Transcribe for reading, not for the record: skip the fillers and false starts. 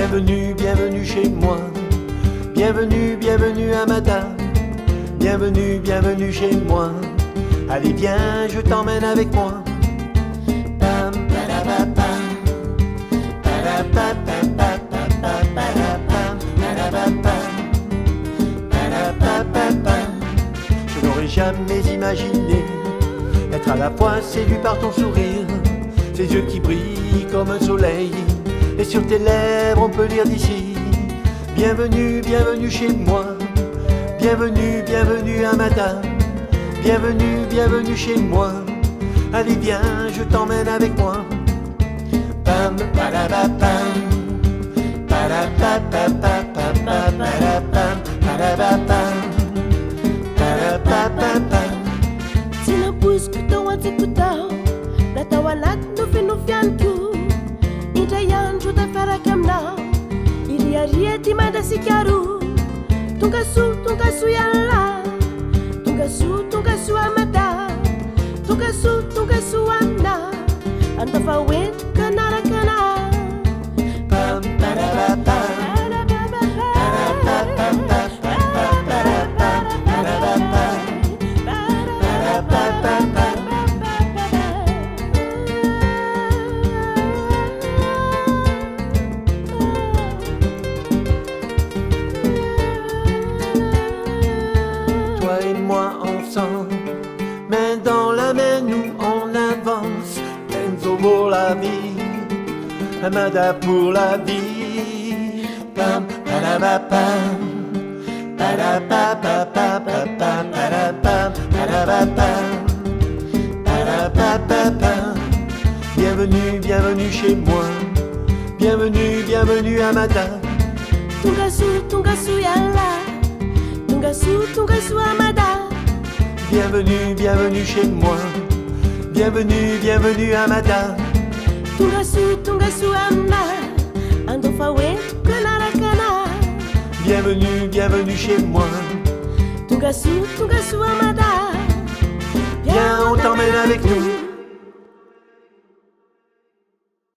Bienvenue, bienvenue chez moi. Bienvenue, bienvenue à madame. Bienvenue, bienvenue chez moi. Allez viens, je t'emmène avec moi. Pam, padabapam. Padapapapapapapapapam. Padabapam. Padapapapam. Je n'aurais jamais imaginé être à la fois séduit par ton sourire, tes yeux qui brillent comme un soleil, et sur tes lèvres on peut lire d'ici. Bienvenue, bienvenue chez moi. Bienvenue, bienvenue à madame. Bienvenue, bienvenue chez moi. Allez viens, je t'emmène avec moi. Pam, padabapam. Padapapapapapapam. Padabapam. Padapapapam. Sinapuzikuta watikutao natawalat nufinufiantu indrayandro tafiaraka aminao iriaria ty Madagasikaro tongaso iala tongaso amada tongaso amina andafa oentika narakana. Pam, padabapam. Toi et moi ensemble, main dans la main, nous on avance. Enzo pour la vie, Amada pour la vie. Pam, padabapam. Padapapapapapapam. Padapam, padabapam. Padapapapam. Bienvenue, bienvenue chez moi. Bienvenue, bienvenue à madame. Tongaso iala tongaso amada. Bienvenue, bienvenue chez moi. Bienvenue, bienvenue à madame. Tongaso amina andafa oentika narakana. Bienvenue, bienvenue chez moi. Tongaso amada. Viens, on t'emmène avec nous.